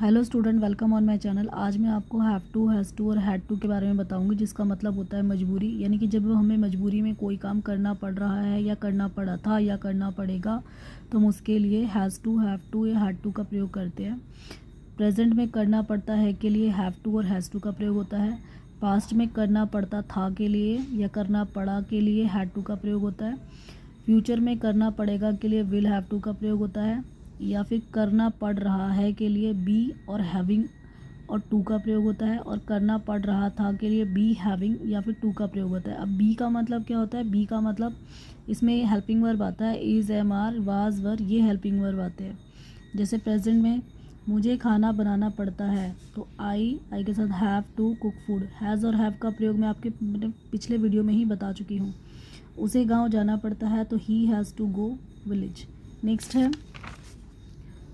Hello student, welcome on my channel. आज मैं आपको हैव टू, हैज़ टू और हैड टू के बारे में बताऊंगी, जिसका मतलब होता है मजबूरी। यानी कि जब हमें मजबूरी में कोई काम करना पड़ रहा है या करना पड़ा था या करना पड़ेगा, तो हम उसके लिए हैज़ टू, हैव टू या हैड टू का प्रयोग करते हैं। प्रेजेंट में करना पड़ता है के लिए हैव टू और हैज़ टू का प्रयोग होता है। पास्ट में करना पड़ता था के लिए या करना पड़ा के लिए हैड टू का प्रयोग होता है। फ्यूचर में करना पड़ेगा के लिए विल हैव टू का प्रयोग होता है। या फिर करना पड़ रहा है के लिए बी और हैविंग और टू का प्रयोग होता है। और करना पड़ रहा था के लिए बी, हैविंग या फिर टू का प्रयोग होता है। अब बी का मतलब क्या होता है? बी का मतलब इसमें हेल्पिंग वर्ब आता है। इज़, एम, आर, वाज, वर, ये हेल्पिंग वर्ब आते हैं। जैसे प्रेजेंट में मुझे खाना बनाना पड़ता है, तो आई के साथ have to cook food. Has और हैव का प्रयोग मैं आपके पिछले वीडियो में ही बता चुकी हूँ। उसे गांव जाना पड़ता है, तो he has to go village. Next है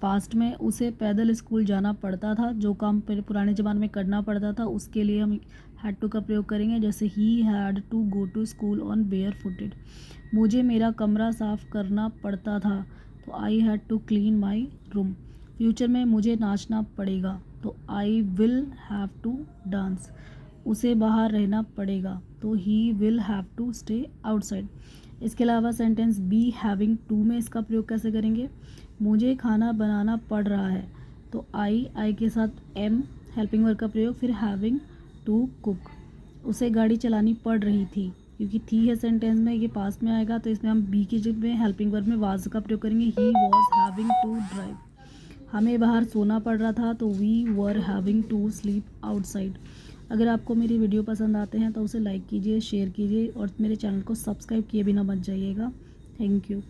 पास्ट में उसे पैदल स्कूल जाना पड़ता था। जो काम पुराने ज़माने में करना पड़ता था, उसके लिए हम हैड टू का प्रयोग करेंगे। जैसे he had to go to school on bare footed. मुझे मेरा कमरा साफ़ करना पड़ता था, तो I had to clean my room. Future में मुझे नाचना पड़ेगा, तो I will have to dance. उसे बाहर रहना पड़ेगा, तो he will have to stay outside. इसके अलावा सेंटेंस बी हैविंग टू में इसका प्रयोग कैसे करेंगे? मुझे खाना बनाना पड़ रहा है, तो आई के साथ एम हेल्पिंग वर्ब का प्रयोग, फिर हैविंग टू कुक। उसे गाड़ी चलानी पड़ रही थी, क्योंकि थी है सेंटेंस में, ये पास्ट में आएगा, तो इसमें हम बी की जगह में हेल्पिंग वर्ब में वाज का प्रयोग करेंगे। He was having to drive. हमें बाहर सोना पड़ रहा था, तो we were having to sleep outside. अगर आपको मेरी वीडियो पसंद आते हैं तो उसे लाइक कीजिए, शेयर कीजिए और मेरे चैनल को सब्सक्राइब किए बिना मत जाइएगा। Thank you.